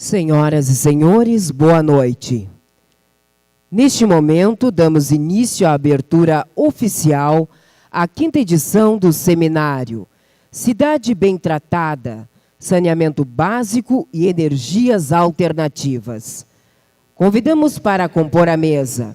Senhoras e senhores, boa noite. Neste momento, damos início à abertura oficial à 5ª edição do seminário Cidade Bem Tratada, Saneamento Básico e Energias Alternativas. Convidamos para compor a mesa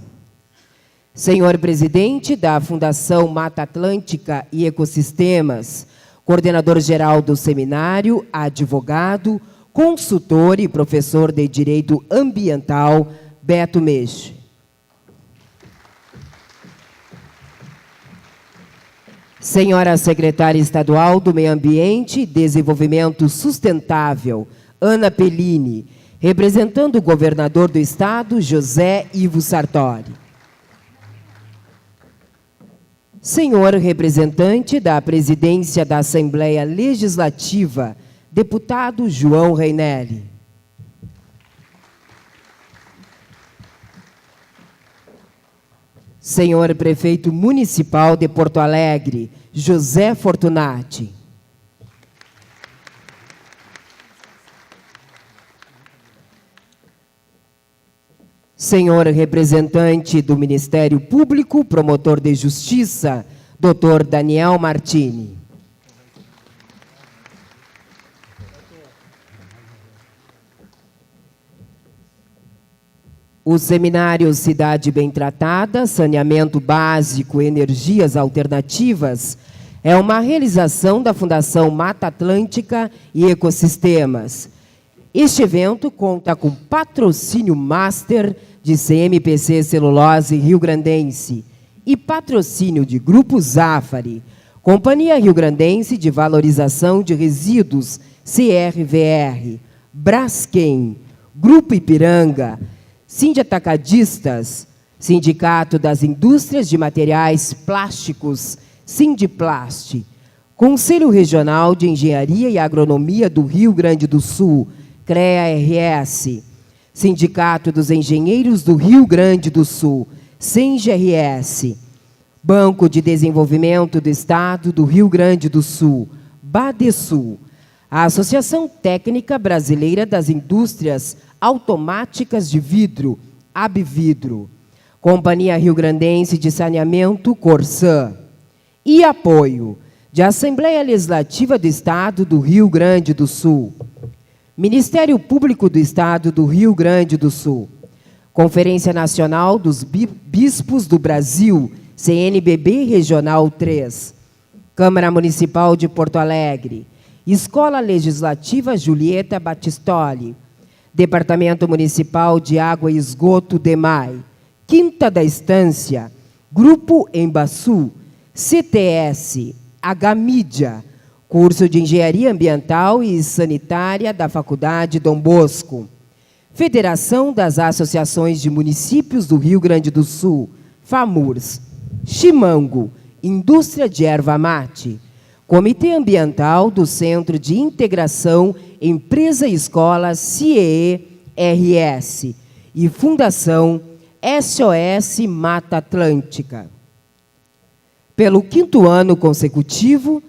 senhor presidente da Fundação Mata Atlântica e Ecossistemas, coordenador-geral do seminário, advogado, consultor e professor de Direito Ambiental, Beto Meixe. Senhora secretária estadual do Meio Ambiente e Desenvolvimento Sustentável, Ana Pellini, representando o governador do estado, José Ivo Sartori. Senhor representante da presidência da Assembleia Legislativa, deputado João Reinelli. Senhor prefeito municipal de Porto Alegre, José Fortunati. Senhor representante do Ministério Público, promotor de Justiça, Dr. Daniel Martini. O seminário Cidade Bem Tratada, Saneamento Básico e Energias Alternativas é uma realização da Fundação Mata Atlântica e Ecossistemas. Este evento conta com patrocínio master de CMPC Celulose Rio-Grandense e patrocínio de Grupo Zafari, Companhia Rio-Grandense de Valorização de Resíduos, CRVR, Braskem, Grupo Ipiranga, Sindiatacadistas, Sindicato das Indústrias de Materiais Plásticos, Sindiplast, Conselho Regional de Engenharia e Agronomia do Rio Grande do Sul, CREA-RS, Sindicato dos Engenheiros do Rio Grande do Sul, SENGRS, Banco de Desenvolvimento do Estado do Rio Grande do Sul, Badesul, a Associação Técnica Brasileira das Indústrias Automáticas de Vidro, Abvidro, Companhia Rio-Grandense de Saneamento, Corsã, e apoio de Assembleia Legislativa do Estado do Rio Grande do Sul, Ministério Público do Estado do Rio Grande do Sul, Conferência Nacional dos Bispos do Brasil, CNBB Regional 3, Câmara Municipal de Porto Alegre, Escola Legislativa Julieta Battistoli, Departamento Municipal de Água e Esgoto, DEMAI, Quinta da Estância, Grupo Embaçu, CTS, HMídia, Curso de Engenharia Ambiental e Sanitária da Faculdade Dom Bosco, Federação das Associações de Municípios do Rio Grande do Sul, FAMURS, Chimango, Indústria de Erva Mate, Comitê Ambiental do Centro de Integração Empresa e Escola CIEE-RS e Fundação SOS Mata Atlântica. Pelo 5º ano consecutivo,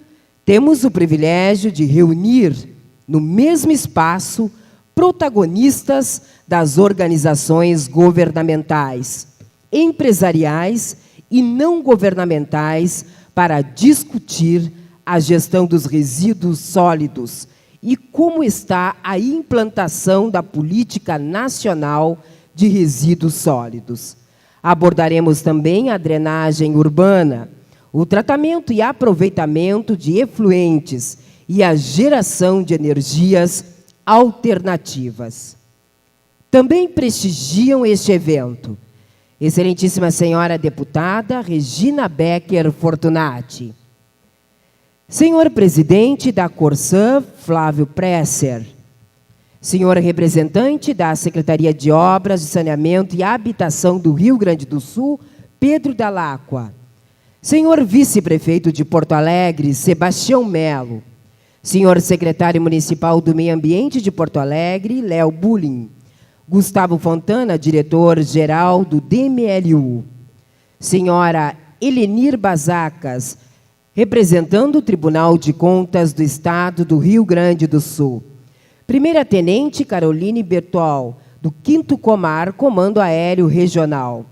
temos o privilégio de reunir no mesmo espaço protagonistas das organizações governamentais, empresariais e não governamentais para discutir a gestão dos resíduos sólidos e como está a implantação da Política Nacional de Resíduos Sólidos. Abordaremos também a drenagem urbana, o tratamento e aproveitamento de efluentes e a geração de energias alternativas. Também prestigiam este evento Excelentíssima Senhora Deputada Regina Becker Fortunati, Senhor Presidente da Corsã, Flávio Presser, Senhor Representante da Secretaria de Obras de Saneamento e Habitação do Rio Grande do Sul, Pedro Dalacqua, Senhor Vice-Prefeito de Porto Alegre, Sebastião Melo, Senhor Secretário Municipal do Meio Ambiente de Porto Alegre, Léo Bulling, Gustavo Fontana, Diretor-Geral do DMLU, Senhora Elenir Bazacas, representando o Tribunal de Contas do Estado do Rio Grande do Sul, Primeira-tenente Caroline Bertol, do 5º Comar, Comando Aéreo Regional.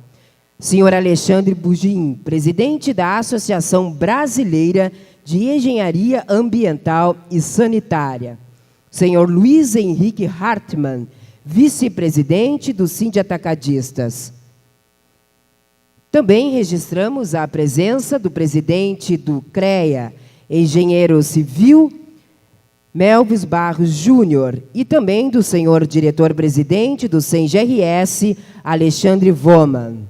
Senhor Alexandre Bugin, presidente da Associação Brasileira de Engenharia Ambiental e Sanitária. Senhor Luiz Henrique Hartmann, vice-presidente do Sindiatacadistas. Também registramos a presença do presidente do CREA, engenheiro civil, Melvis Barros Júnior, e também do senhor diretor-presidente do SENGRS, Alexandre Voman.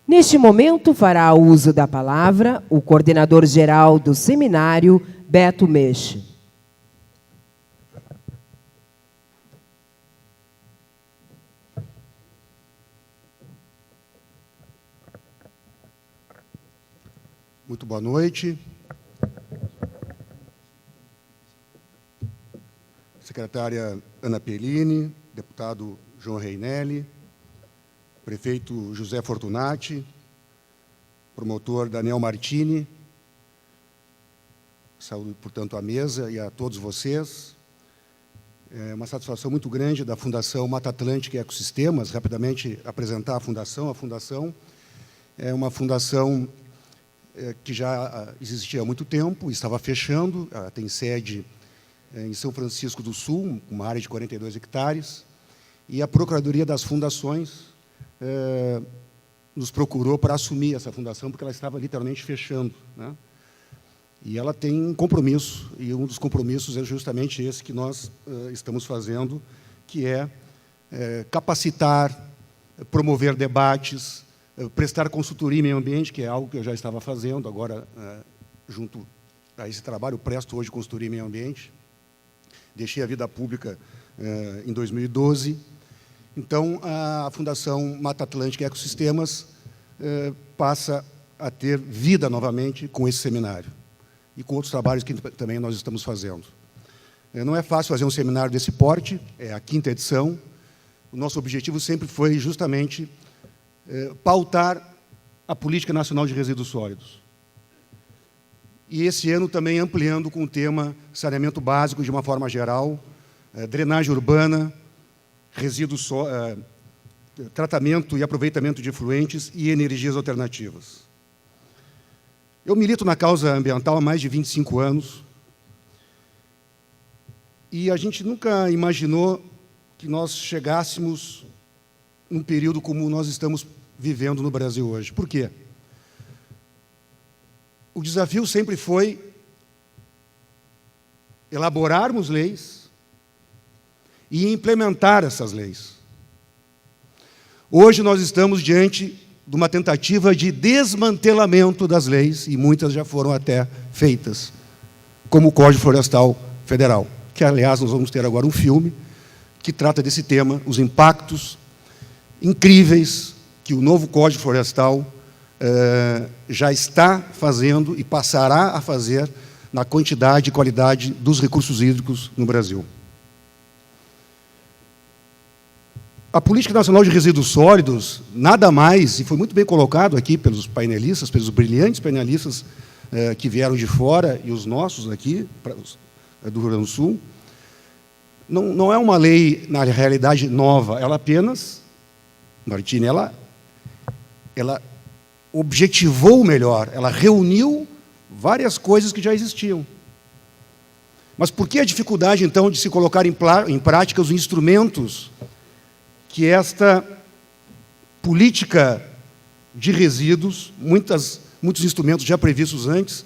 Neste momento, fará uso da palavra o coordenador-geral do seminário, Beto Meche. Muito boa noite. Secretária Ana Pellini, deputado João Reinelli, prefeito José Fortunati, promotor Daniel Martini, saúdo, portanto, à mesa e a todos vocês. É uma satisfação muito grande da Fundação Mata Atlântica e Ecossistemas, rapidamente apresentar a fundação. A fundação é uma fundação que já existia há muito tempo, estava fechando, tem sede em São Francisco do Sul, uma área de 42 hectares, e a Procuradoria das Fundações nos procurou para assumir essa fundação, porque ela estava literalmente fechando, né? E ela tem um compromisso, e um dos compromissos é justamente esse que nós estamos fazendo, que é capacitar, promover debates, prestar consultoria em meio ambiente, que é algo que eu já estava fazendo, agora, junto a esse trabalho, eu presto hoje consultoria em meio ambiente. Deixei a vida pública em 2012. Então, a Fundação Mata Atlântica e Ecossistemas passa a ter vida novamente com esse seminário e com outros trabalhos que também nós estamos fazendo. Não é fácil fazer um seminário desse porte, é a 5ª edição. O nosso objetivo sempre foi justamente pautar a Política Nacional de Resíduos Sólidos. E esse ano também ampliando com o tema saneamento básico de uma forma geral, drenagem urbana, resíduos, tratamento e aproveitamento de efluentes e energias alternativas. Eu milito na causa ambiental há mais de 25 anos e a gente nunca imaginou que nós chegássemos num período como nós estamos vivendo no Brasil hoje. Por quê? O desafio sempre foi elaborarmos leis e implementar essas leis. Hoje nós estamos diante de uma tentativa de desmantelamento das leis, e muitas já foram até feitas, como o Código Florestal Federal, que, aliás, nós vamos ter agora um filme que trata desse tema, os impactos incríveis que o novo Código Florestal já está fazendo e passará a fazer na quantidade e qualidade dos recursos hídricos no Brasil. A Política Nacional de Resíduos Sólidos, nada mais, e foi muito bem colocado aqui pelos painelistas, pelos brilhantes painelistas que vieram de fora, e os nossos aqui, do Rio Grande do Sul, não é uma lei, na realidade, nova, ela apenas, Martini, ela objetivou melhor, ela reuniu várias coisas que já existiam. Mas por que a dificuldade, então, de se colocar em prática os instrumentos que esta política de resíduos, muitos instrumentos já previstos antes,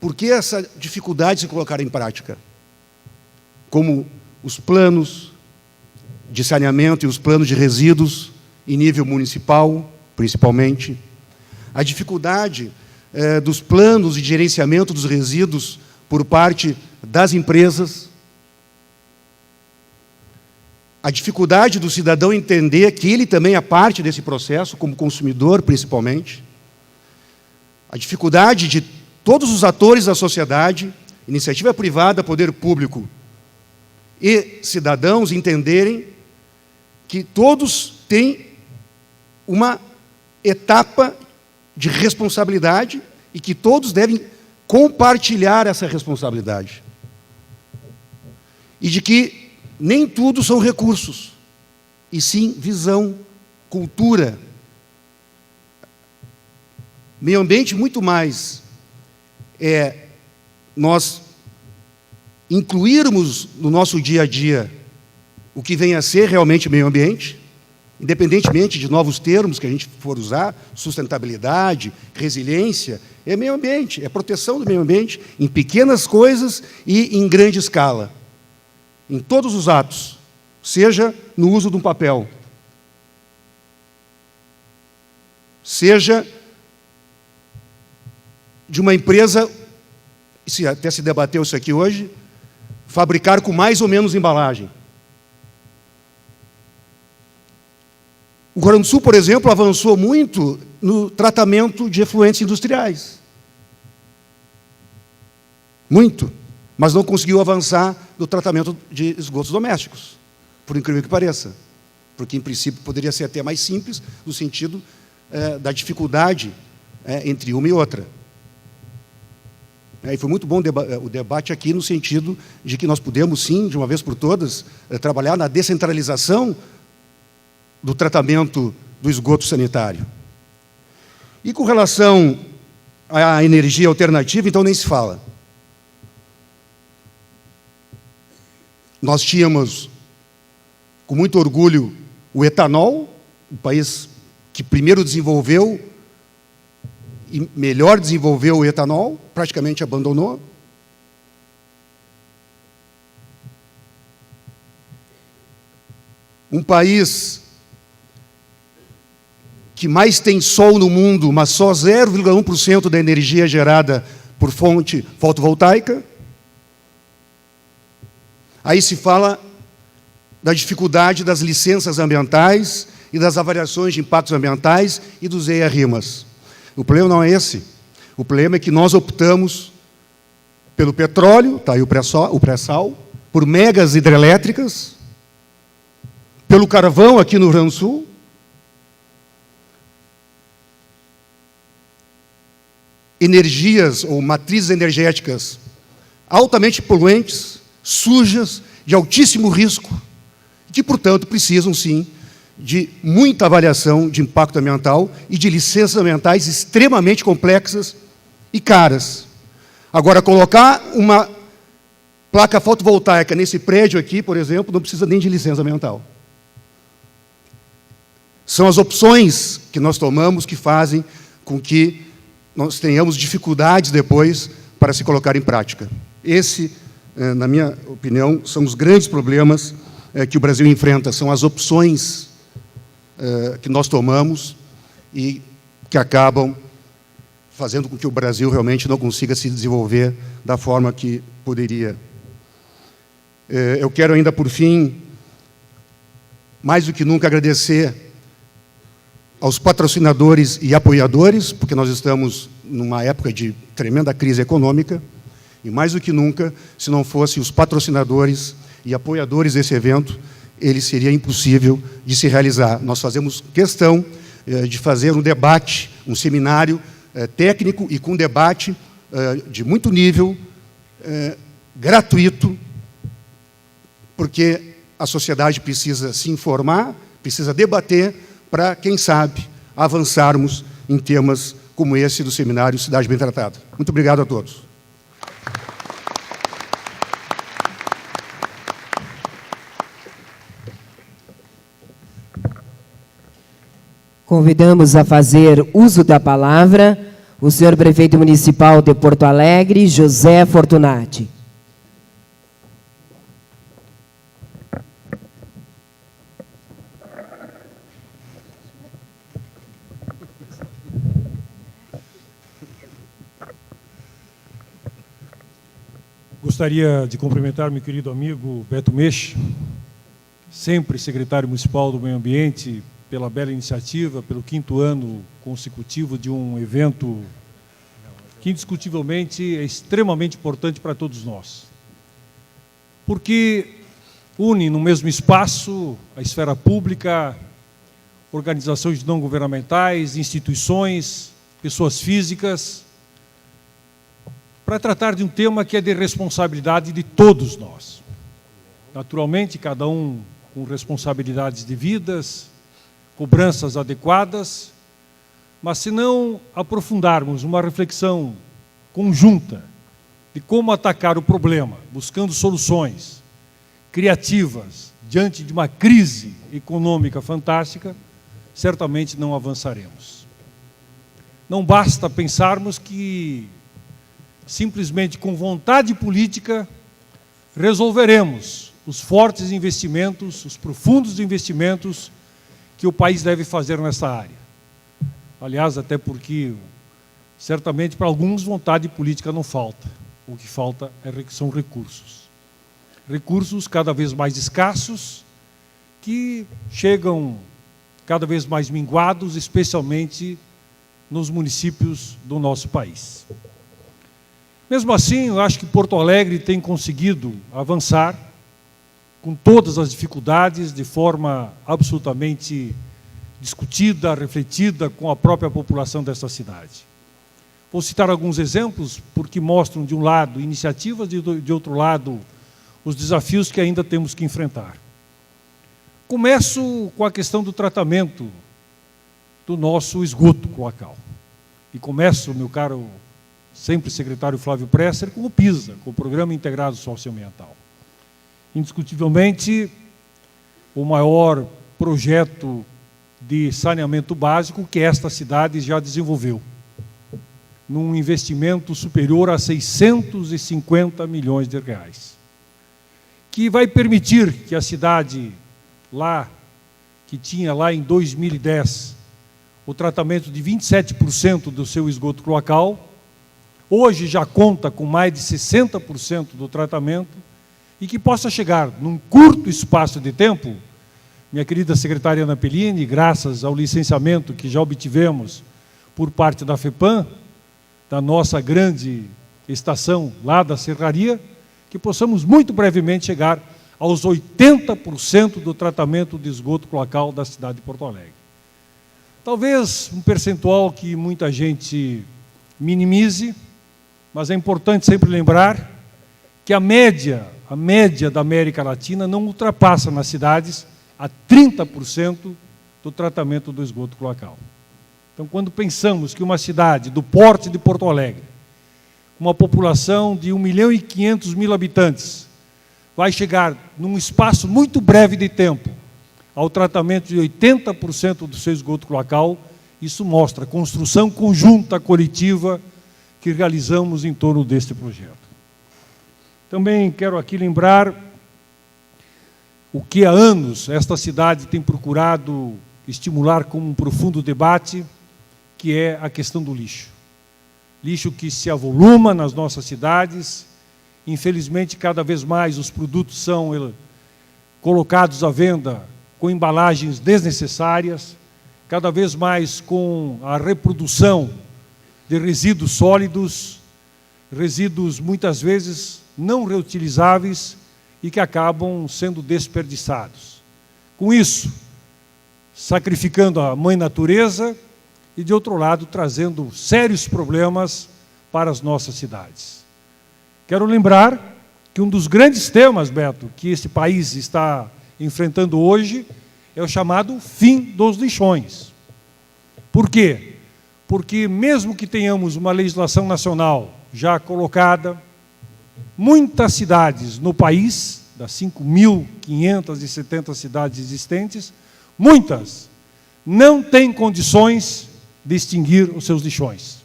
por que essa dificuldade de se colocar em prática? Como os planos de saneamento e os planos de resíduos em nível municipal, principalmente, a dificuldade dos planos de gerenciamento dos resíduos por parte das empresas, a dificuldade do cidadão entender que ele também é parte desse processo, como consumidor, principalmente, a dificuldade de todos os atores da sociedade, iniciativa privada, poder público e cidadãos entenderem que todos têm uma etapa de responsabilidade e que todos devem compartilhar essa responsabilidade. e de que nem tudo são recursos, e sim visão, cultura. Meio ambiente muito mais é nós incluirmos no nosso dia a dia o que vem a ser realmente meio ambiente, independentemente de novos termos que a gente for usar, sustentabilidade, resiliência, é meio ambiente, é proteção do meio ambiente, em pequenas coisas e em grande escala, em todos os atos, seja no uso de um papel, seja de uma empresa, até se debateu isso aqui hoje, fabricar com mais ou menos embalagem. O Rio Grande do Sul, por exemplo, avançou muito no tratamento de efluentes industriais. Muito. Mas não conseguiu avançar no tratamento de esgotos domésticos, por incrível que pareça. Porque, em princípio, poderia ser até mais simples, no sentido da dificuldade entre uma e outra. E foi muito bom o debate aqui, no sentido de que nós podemos, sim, de uma vez por todas, trabalhar na descentralização do tratamento do esgoto sanitário. E com relação à energia alternativa, então nem se fala. Nós tínhamos, com muito orgulho, o etanol, o país que primeiro desenvolveu e melhor desenvolveu o etanol, praticamente abandonou. Um país que mais tem sol no mundo, mas só 0,1% da energia gerada por fonte fotovoltaica. Aí se fala da dificuldade das licenças ambientais e das avaliações de impactos ambientais e dos EIA-RIMAs. O problema não é esse. O problema é que nós optamos pelo petróleo, está aí o pré-sal, por megas hidrelétricas, pelo carvão aqui no Rio Grande do Sul, energias ou matrizes energéticas altamente poluentes, sujas, de altíssimo risco, que, portanto, precisam, sim, de muita avaliação de impacto ambiental e de licenças ambientais extremamente complexas e caras. Agora, colocar uma placa fotovoltaica nesse prédio aqui, por exemplo, não precisa nem de licença ambiental. São as opções que nós tomamos que fazem com que nós tenhamos dificuldades depois para se colocar em prática. Esse, na minha opinião, são os grandes problemas que o Brasil enfrenta, são as opções que nós tomamos e que acabam fazendo com que o Brasil realmente não consiga se desenvolver da forma que poderia. Eu quero ainda, por fim, mais do que nunca, agradecer aos patrocinadores e apoiadores, porque nós estamos numa época de tremenda crise econômica, e mais do que nunca, se não fossem os patrocinadores e apoiadores desse evento, ele seria impossível de se realizar. Nós fazemos questão de fazer um debate, um seminário técnico e com debate de muito nível, gratuito, porque a sociedade precisa se informar, precisa debater, para, quem sabe, avançarmos em temas como esse do seminário Cidade Bem Tratada. Muito obrigado a todos. Convidamos a fazer uso da palavra o senhor prefeito municipal de Porto Alegre, José Fortunati. Gostaria de cumprimentar meu querido amigo Beto Mech, sempre secretário municipal do Meio Ambiente, pela bela iniciativa, pelo 5º ano consecutivo de um evento que, indiscutivelmente, é extremamente importante para todos nós. Porque une no mesmo espaço a esfera pública, organizações não governamentais, instituições, pessoas físicas, para tratar de um tema que é de responsabilidade de todos nós. naturalmente, cada um com responsabilidades devidas, cobranças adequadas, mas se não aprofundarmos uma reflexão conjunta de como atacar o problema, buscando soluções criativas diante de uma crise econômica fantástica, certamente não avançaremos. Não basta pensarmos que simplesmente com vontade política resolveremos os fortes investimentos, os profundos investimentos que o país deve fazer nessa área. Aliás, até porque, certamente, para alguns, vontade política não falta. O que falta são recursos. Recursos cada vez mais escassos, que chegam cada vez mais minguados, especialmente nos municípios do nosso país. Mesmo assim, eu acho que Porto Alegre tem conseguido avançar com todas as dificuldades, de forma absolutamente discutida, refletida com a própria população dessa cidade. Vou citar alguns exemplos, porque mostram, de um lado, iniciativas, de outro lado, os desafios que ainda temos que enfrentar. Começo com a questão do tratamento do nosso esgoto cloacal. E começo, meu caro, sempre secretário Flávio Presser, com o PISA, com o Programa Integrado Socioambiental. Indiscutivelmente, o maior projeto de saneamento básico que esta cidade já desenvolveu, num investimento superior a 650 milhões de reais, que vai permitir que a cidade lá, que tinha lá em 2010 o tratamento de 27% do seu esgoto cloacal, hoje já conta com mais de 60% do tratamento, e que possa chegar, num curto espaço de tempo, minha querida secretária Ana Pellini, graças ao licenciamento que já obtivemos por parte da FEPAM, da nossa grande estação lá da Serraria, que possamos muito brevemente chegar aos 80% do tratamento de esgoto cloacal da cidade de Porto Alegre. Talvez um percentual que muita gente minimize, mas é importante sempre lembrar que a média da América Latina não ultrapassa nas cidades a 30% do tratamento do esgoto cloacal. Então, quando pensamos que uma cidade do porte de Porto Alegre, com uma população de 1.500.000 habitantes, vai chegar, num espaço muito breve de tempo, ao tratamento de 80% do seu esgoto cloacal, isso mostra a construção conjunta, coletiva, que realizamos em torno deste projeto. Também quero aqui lembrar o que há anos esta cidade tem procurado estimular como um profundo debate, que é a questão do lixo. Lixo que se avoluma nas nossas cidades. Infelizmente, cada vez mais os produtos são colocados à venda com embalagens desnecessárias, cada vez mais com a reprodução de resíduos sólidos, resíduos muitas vezes não reutilizáveis e que acabam sendo desperdiçados. Com isso, sacrificando a mãe natureza e, de outro lado, trazendo sérios problemas para as nossas cidades. Quero lembrar que um dos grandes temas, Beto, que esse país está enfrentando hoje é o chamado fim dos lixões. Por quê? Porque mesmo que tenhamos uma legislação nacional já colocada, muitas cidades no país, das 5.570 cidades existentes, muitas não têm condições de extinguir os seus lixões,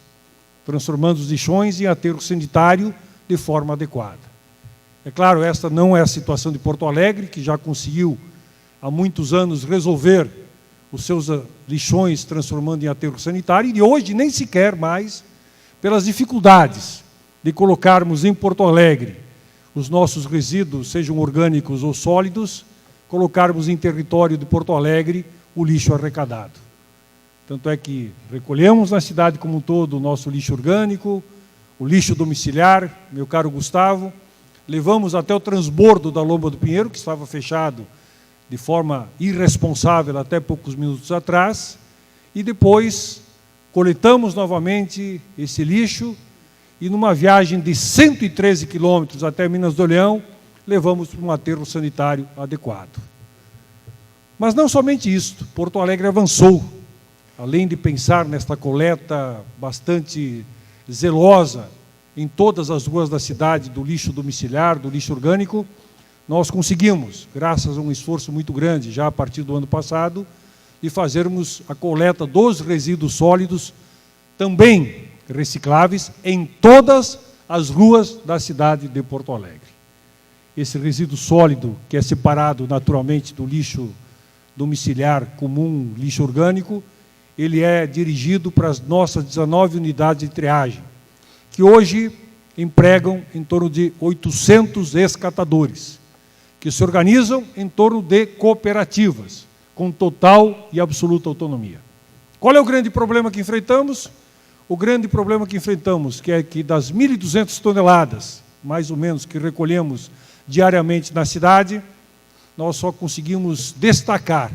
transformando os lixões em aterro sanitário de forma adequada. É claro, esta não é a situação de Porto Alegre, que já conseguiu há muitos anos resolver os seus lixões transformando em aterro sanitário, e hoje nem sequer mais, pelas dificuldades de colocarmos em Porto Alegre os nossos resíduos, sejam orgânicos ou sólidos, colocarmos em território de Porto Alegre o lixo arrecadado. Tanto é que recolhemos na cidade como um todo o nosso lixo orgânico, o lixo domiciliar, meu caro Gustavo, levamos até o transbordo da Lomba do Pinheiro, que estava fechado de forma irresponsável até poucos minutos atrás, e depois coletamos novamente esse lixo e, numa viagem de 113 quilômetros até Minas do Leão, levamos para um aterro sanitário adequado. Mas não somente isso, Porto Alegre avançou, além de pensar nesta coleta bastante zelosa em todas as ruas da cidade, do lixo domiciliar, do lixo orgânico, nós conseguimos, graças a um esforço muito grande, já a partir do ano passado, de fazermos a coleta dos resíduos sólidos, também recicláveis, em todas as ruas da cidade de Porto Alegre. Esse resíduo sólido, que é separado naturalmente do lixo domiciliar comum, lixo orgânico, ele é dirigido para as nossas 19 unidades de triagem, que hoje empregam em torno de 800 ex-catadores, que se organizam em torno de cooperativas, com total e absoluta autonomia. Qual é o grande problema que enfrentamos? O grande problema que enfrentamos, que é que das 1.200 toneladas, mais ou menos, que recolhemos diariamente na cidade, nós só conseguimos destacar,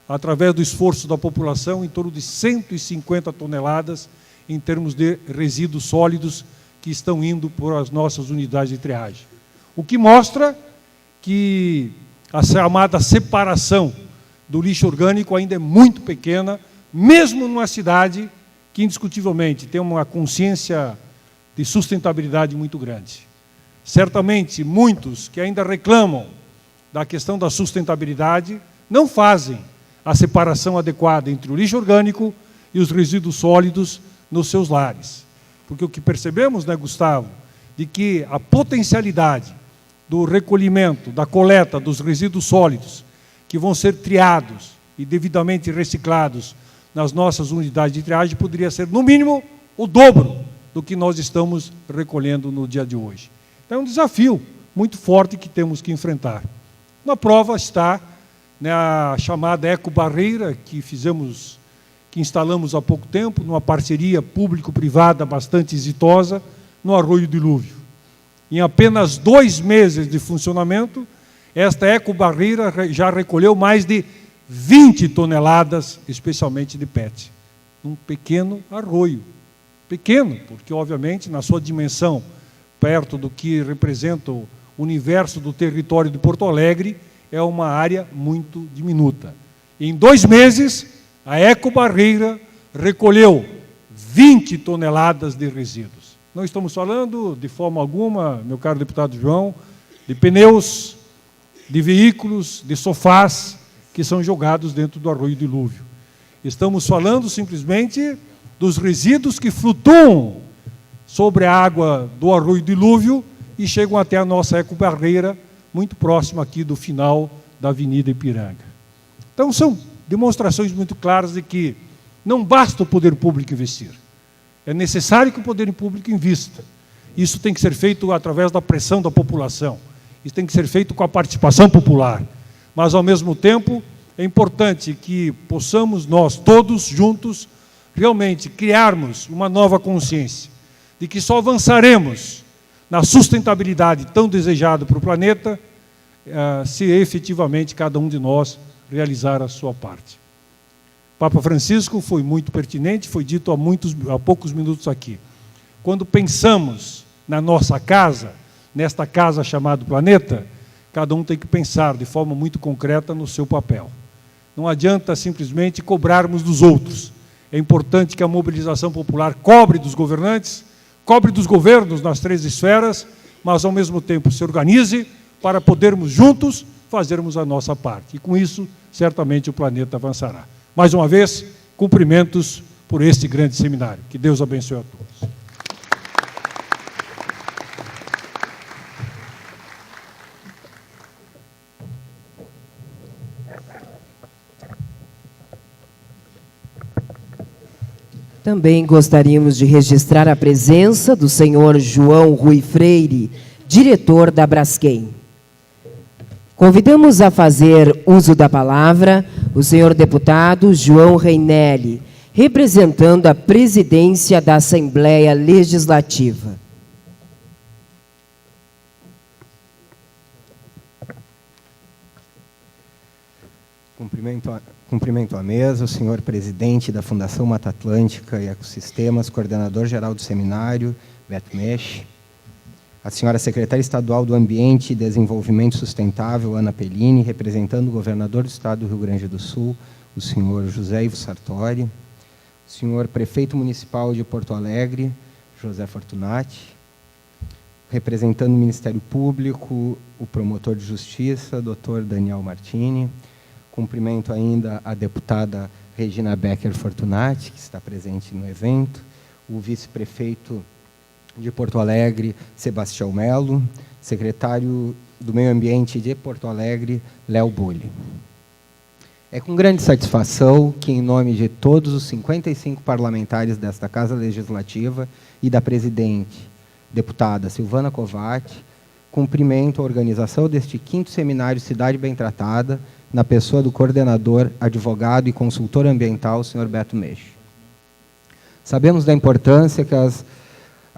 através do esforço da população, em torno de 150 toneladas em termos de resíduos sólidos que estão indo para as nossas unidades de triagem. O que mostra que a chamada separação do lixo orgânico ainda é muito pequena, mesmo numa cidade que, indiscutivelmente, tem uma consciência de sustentabilidade muito grande. Certamente, muitos que ainda reclamam da questão da sustentabilidade não fazem a separação adequada entre o lixo orgânico e os resíduos sólidos nos seus lares. Porque o que percebemos, né, Gustavo, de que a potencialidade do recolhimento, da coleta dos resíduos sólidos, que vão ser triados e devidamente reciclados nas nossas unidades de triagem, poderia ser, no mínimo, o dobro do que nós estamos recolhendo no dia de hoje. Então, é um desafio muito forte que temos que enfrentar. Na prova está, né, a chamada ecobarreira que instalamos há pouco tempo, numa parceria público-privada bastante exitosa, no Arroio Dilúvio. Em apenas 2 meses de funcionamento, esta ecobarreira já recolheu mais de 20 toneladas, especialmente de PET. Um pequeno arroio. Pequeno, porque, obviamente, na sua dimensão, perto do que representa o universo do território de Porto Alegre, é uma área muito diminuta. Em 2 meses, a ecobarreira recolheu 20 toneladas de resíduos. Não estamos falando, de forma alguma, meu caro deputado João, de pneus, de veículos, de sofás que são jogados dentro do Arroio Dilúvio. Estamos falando simplesmente dos resíduos que flutuam sobre a água do Arroio Dilúvio e chegam até a nossa ecobarreira, muito próxima aqui do final da Avenida Ipiranga. Então, são demonstrações muito claras de que não basta o poder público investir. É necessário que o poder público invista. Isso tem que ser feito através da pressão da população. Isso tem que ser feito com a participação popular. Mas, ao mesmo tempo, é importante que possamos nós, todos juntos, realmente criarmos uma nova consciência de que só avançaremos na sustentabilidade tão desejada para o planeta se efetivamente cada um de nós realizar a sua parte. Papa Francisco foi muito pertinente, foi dito há poucos minutos aqui. Quando pensamos na nossa casa, nesta casa chamada planeta, cada um tem que pensar de forma muito concreta no seu papel. Não adianta simplesmente cobrarmos dos outros. É importante que a mobilização popular cobre dos governantes, cobre dos governos nas 3 esferas, mas ao mesmo tempo se organize para podermos juntos fazermos a nossa parte. E com isso, certamente o planeta avançará. Mais uma vez, cumprimentos por este grande seminário. Que Deus abençoe a todos. Também gostaríamos de registrar a presença do senhor João Rui Freire, diretor da Braskem. Convidamos a fazer uso da palavra o senhor deputado João Reinelli, representando a presidência da Assembleia Legislativa. Cumprimento a mesa, o senhor presidente da Fundação Mata Atlântica e Ecossistemas, coordenador-geral do seminário, Beto Mesch, a senhora secretária estadual do Ambiente e Desenvolvimento Sustentável, Ana Pellini, representando o governador do estado do Rio Grande do Sul, o senhor José Ivo Sartori, o senhor prefeito municipal de Porto Alegre, José Fortunati, representando o Ministério Público, o promotor de justiça, doutor Daniel Martini. Cumprimento ainda a deputada Regina Becker Fortunati, que está presente no evento, o vice-prefeito de Porto Alegre, Sebastião Melo, secretário do Meio Ambiente de Porto Alegre, Léo Bulli. É com grande satisfação que, em nome de todos os 55 parlamentares desta Casa Legislativa e da presidente, deputada Silvana Covatti, cumprimento a organização deste 5º Seminário Cidade Bem Tratada, na pessoa do coordenador, advogado e consultor ambiental, senhor Beto Meixo. Sabemos da importância que as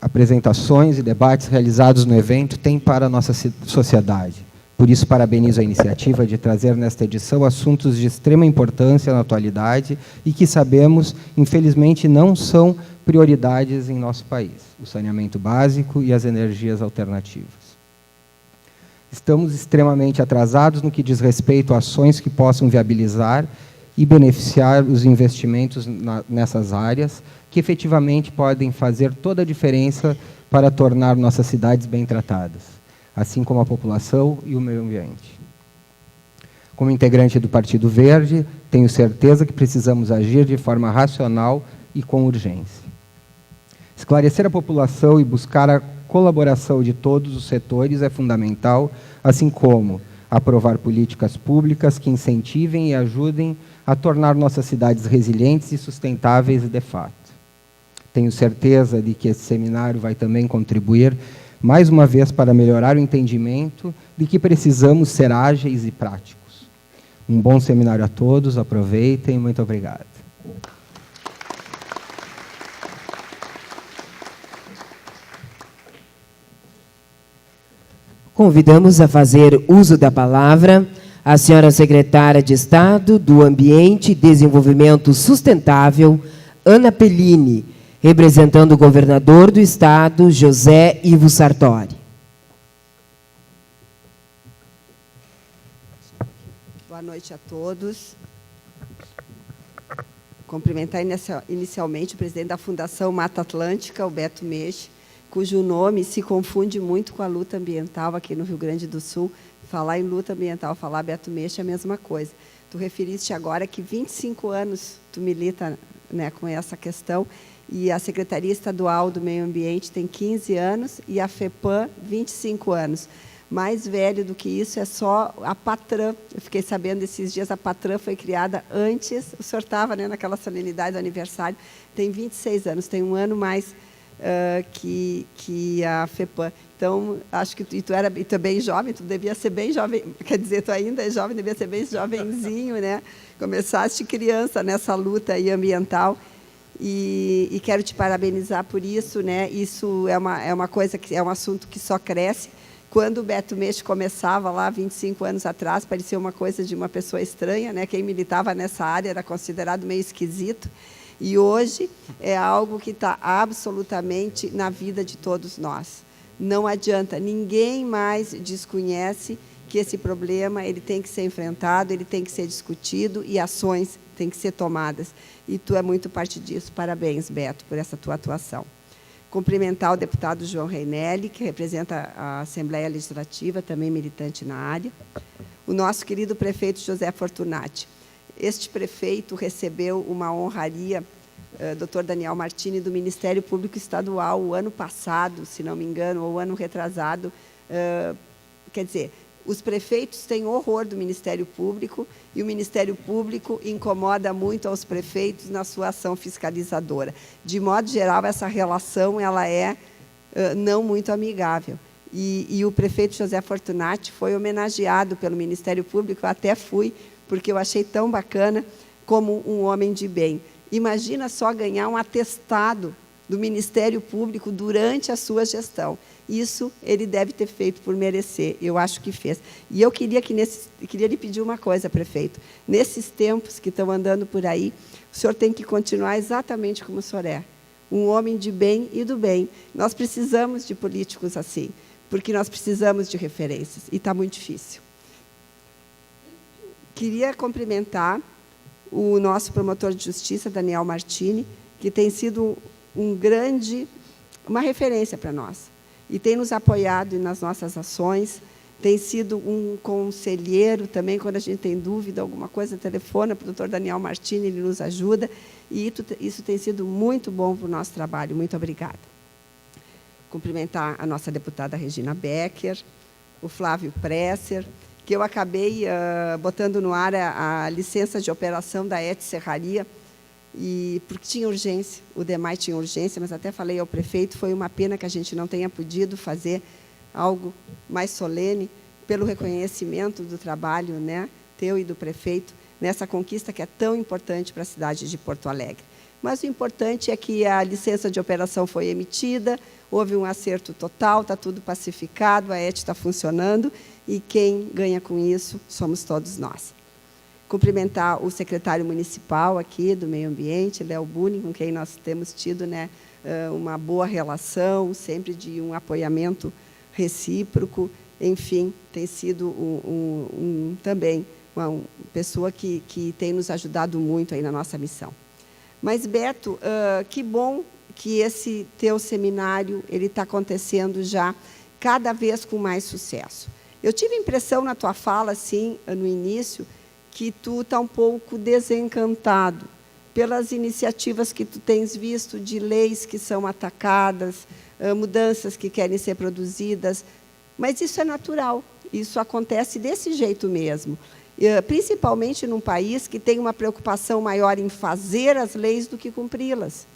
apresentações e debates realizados no evento têm para a nossa sociedade. Por isso, parabenizo a iniciativa de trazer nesta edição assuntos de extrema importância na atualidade e que sabemos, infelizmente, não são prioridades em nosso país: o saneamento básico e as energias alternativas. Estamos extremamente atrasados no que diz respeito a ações que possam viabilizar e beneficiar os investimentos nessas áreas, que efetivamente podem fazer toda a diferença para tornar nossas cidades bem tratadas, assim como a população e o meio ambiente. Como integrante do Partido Verde, tenho certeza que precisamos agir de forma racional e com urgência. Esclarecer a população e buscar a colaboração de todos os setores é fundamental, assim como aprovar políticas públicas que incentivem e ajudem a tornar nossas cidades resilientes e sustentáveis de fato. Tenho certeza de que esse seminário vai também contribuir, mais uma vez, para melhorar o entendimento de que precisamos ser ágeis e práticos. Um bom seminário a todos, aproveitem, muito obrigado. Convidamos a fazer uso da palavra a senhora secretária de Estado do Ambiente e Desenvolvimento Sustentável, Ana Pellini, representando o governador do estado, José Ivo Sartori. Boa noite a todos. Cumprimentar inicialmente o presidente da Fundação Mata Atlântica, o Beto Meixo, cujo nome se confunde muito com a luta ambiental aqui no Rio Grande do Sul. Falar em luta ambiental, falar Beto Meixo é a mesma coisa. Tu referiste agora que 25 anos tu milita, né, com essa questão, e a Secretaria Estadual do Meio Ambiente tem 15 anos e a FEPAM 25 anos. Mais velho do que isso é só a Patran. Eu fiquei sabendo esses dias, a Patran foi criada antes, o senhor estava, né, naquela solenidade do aniversário, tem 26 anos, tem um ano mais que a FEPAM. Então, acho que tu é bem jovem, tu devia ser bem jovem, quer dizer, tu ainda é jovem, devia ser bem jovenzinho, né? Começaste criança nessa luta aí ambiental e quero te parabenizar por isso, né? Isso é uma coisa que é um assunto que só cresce. Quando o Beto Meixo começava lá, 25 anos atrás, parecia uma coisa de uma pessoa estranha, né? Quem militava nessa área era considerado meio esquisito. E hoje é algo que está absolutamente na vida de todos nós. Não adianta, ninguém mais desconhece que esse problema ele tem que ser enfrentado, ele tem que ser discutido e ações têm que ser tomadas. E tu é muito parte disso. Parabéns, Beto, por essa tua atuação. Cumprimentar o deputado João Reinelli, que representa a Assembleia Legislativa, também militante na área. O nosso querido prefeito José Fortunati. Este prefeito recebeu uma honraria, Dr. Daniel Martini, do Ministério Público Estadual, o ano passado, se não me engano, ou o ano retrasado. Quer dizer, os prefeitos têm horror do Ministério Público e o Ministério Público incomoda muito aos prefeitos na sua ação fiscalizadora. De modo geral, essa relação ela é não muito amigável. E o prefeito José Fortunati foi homenageado pelo Ministério Público, eu até fui, porque eu achei tão bacana como um homem de bem. Imagina só ganhar um atestado do Ministério Público durante a sua gestão. Isso ele deve ter feito por merecer, eu acho que fez. E eu queria lhe pedir uma coisa, prefeito. Nesses tempos que estão andando por aí, o senhor tem que continuar exatamente como o senhor é. Um homem de bem e do bem. Nós precisamos de políticos assim, porque nós precisamos de referências, e está muito difícil. Queria cumprimentar o nosso promotor de justiça, Daniel Martini, que tem sido uma referência para nós, e tem nos apoiado nas nossas ações, tem sido um conselheiro também, quando a gente tem dúvida, alguma coisa, telefona para o doutor Daniel Martini, ele nos ajuda, e isso tem sido muito bom para o nosso trabalho. Muito obrigada. Cumprimentar a nossa deputada Regina Becker, o Flávio Presser, que eu acabei botando no ar a licença de operação da ET Serraria, porque tinha urgência, o DEMAI tinha urgência, mas até falei ao prefeito, foi uma pena que a gente não tenha podido fazer algo mais solene, pelo reconhecimento do trabalho, né, teu e do prefeito, nessa conquista que é tão importante para a cidade de Porto Alegre. Mas o importante é que a licença de operação foi emitida, houve um acerto total, está tudo pacificado, a ET está funcionando, e quem ganha com isso somos todos nós. Cumprimentar o secretário municipal aqui do Meio Ambiente, Léo Buni, com quem nós temos tido, né, uma boa relação, sempre de um apoiamento recíproco, enfim, tem sido também uma pessoa que tem nos ajudado muito aí na nossa missão. Mas, Beto, que bom que esse teu seminário está acontecendo já cada vez com mais sucesso. Eu tive a impressão na tua fala, assim, no início, que tu está um pouco desencantado pelas iniciativas que tu tens visto de leis que são atacadas, mudanças que querem ser produzidas, mas isso é natural, isso acontece desse jeito mesmo, principalmente num país que tem uma preocupação maior em fazer as leis do que cumpri-las.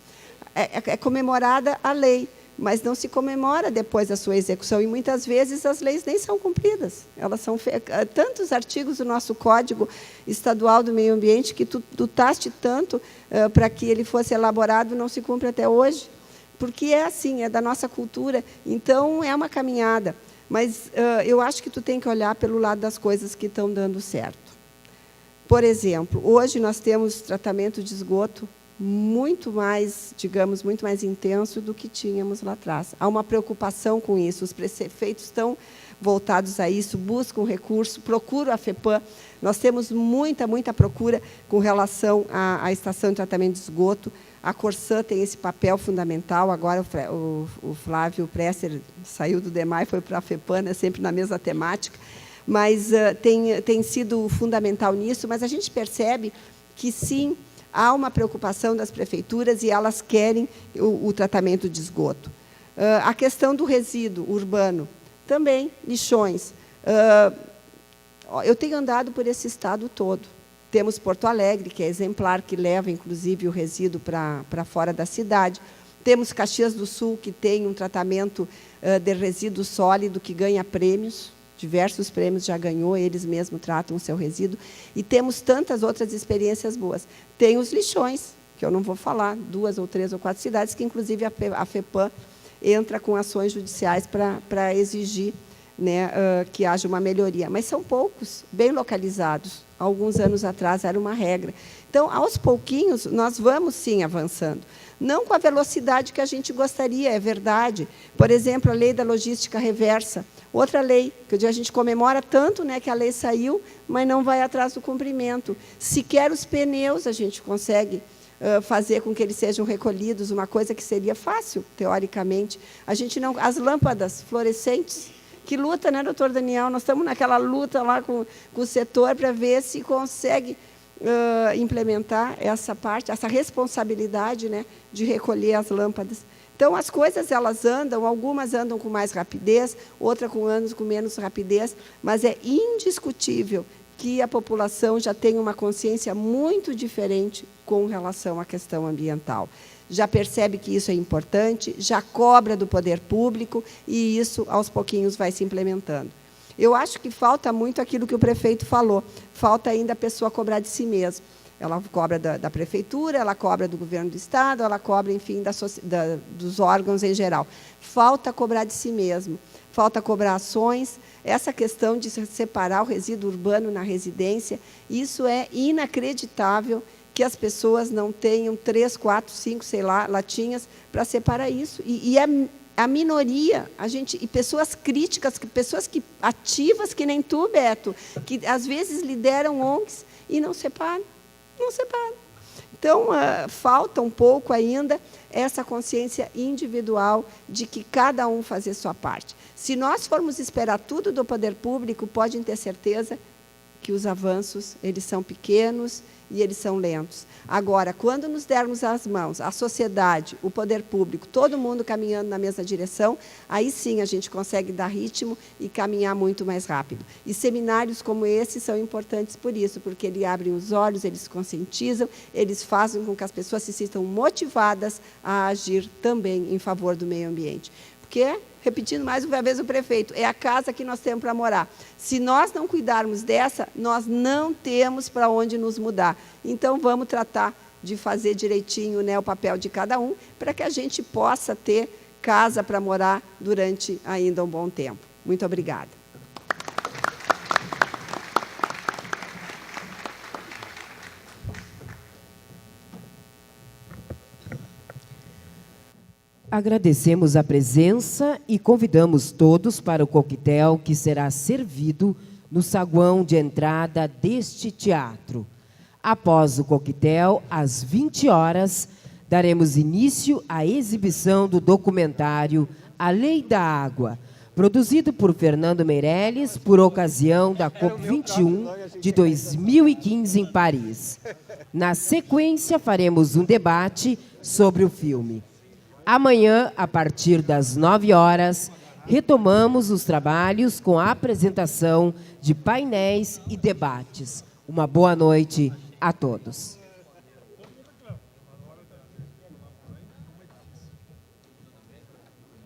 É comemorada a lei, mas não se comemora depois a sua execução, e muitas vezes as leis nem são cumpridas. Elas são tantos artigos do nosso Código Estadual do Meio Ambiente que tu lutaste tanto para que ele fosse elaborado, não se cumpre até hoje, porque é assim, é da nossa cultura, então é uma caminhada. Mas eu acho que tu tem que olhar pelo lado das coisas que estão dando certo. Por exemplo, hoje nós temos tratamento de esgoto muito mais, digamos, muito mais intenso do que tínhamos lá atrás. Há uma preocupação com isso, os prefeitos estão voltados a isso, buscam recurso, procuram a FEPAM. Nós temos muita procura com relação à estação de tratamento de esgoto. A Corsã tem esse papel fundamental. Agora o Flávio Presser saiu do DEMAI, foi para a FEPAM, né, sempre na mesma temática, mas tem sido fundamental nisso. Mas a gente percebe que, sim, há uma preocupação das prefeituras e elas querem o tratamento de esgoto. A questão do resíduo urbano, também, lixões. Eu tenho andado por esse estado todo. Temos Porto Alegre, que é exemplar, que leva, inclusive, o resíduo para fora da cidade. Temos Caxias do Sul, que tem um tratamento de resíduo sólido, que ganha prêmios, diversos prêmios já ganhou, eles mesmos tratam o seu resíduo. E temos tantas outras experiências boas. Tem os lixões, que eu não vou falar, 2 ou 3 ou 4 cidades, que, inclusive, a FEPAM entra com ações judiciais para exigir, né, que haja uma melhoria. Mas são poucos, bem localizados. Alguns anos atrás era uma regra. Então, aos pouquinhos, nós vamos, sim, avançando. Não com a velocidade que a gente gostaria, é verdade. Por exemplo, a lei da logística reversa. Outra lei, que a gente comemora tanto, né, que a lei saiu, mas não vai atrás do cumprimento. Sequer os pneus a gente consegue fazer com que eles sejam recolhidos, uma coisa que seria fácil, teoricamente. A gente não, as lâmpadas fluorescentes, que luta, né, doutor Daniel? Nós estamos naquela luta lá com o setor para ver se consegue implementar essa parte, essa responsabilidade, né, de recolher as lâmpadas. Então, as coisas, elas andam, algumas andam com mais rapidez, outras com menos rapidez, mas é indiscutível que a população já tem uma consciência muito diferente com relação à questão ambiental. Já percebe que isso é importante, já cobra do poder público, e isso, aos pouquinhos, vai se implementando. Eu acho que falta muito aquilo que o prefeito falou, falta ainda a pessoa cobrar de si mesma. Ela cobra da prefeitura, ela cobra do governo do Estado, ela cobra, enfim, dos órgãos em geral. Falta cobrar de si mesmo, falta cobrar ações. Essa questão de separar o resíduo urbano na residência, isso é inacreditável que as pessoas não tenham 3, 4, 5, sei lá, latinhas para separar isso. E a minoria, e pessoas críticas, pessoas ativas que nem tu, Beto, que às vezes lideram ONGs e não separam. Então, falta um pouco ainda essa consciência individual de que cada um fazer sua parte. Se nós formos esperar tudo do poder público, podem ter certeza que os avanços, eles são pequenos e eles são lentos. Agora, quando nos dermos as mãos, a sociedade, o poder público, todo mundo caminhando na mesma direção, aí sim a gente consegue dar ritmo e caminhar muito mais rápido. E seminários como esse são importantes por isso, porque eles abrem os olhos, eles conscientizam, eles fazem com que as pessoas se sintam motivadas a agir também em favor do meio ambiente. Porque, repetindo mais uma vez o prefeito, é a casa que nós temos para morar. Se nós não cuidarmos dessa, nós não temos para onde nos mudar. Então, vamos tratar de fazer direitinho, né, o papel de cada um, para que a gente possa ter casa para morar durante ainda um bom tempo. Muito obrigada. Agradecemos a presença e convidamos todos para o coquetel que será servido no saguão de entrada deste teatro. Após o coquetel, às 20 horas, daremos início à exibição do documentário A Lei da Água, produzido por Fernando Meirelles por ocasião da COP21 de 2015 em Paris. Na sequência, faremos um debate sobre o filme. Amanhã, a partir das 9 horas, retomamos os trabalhos com a apresentação de painéis e debates. Uma boa noite a todos.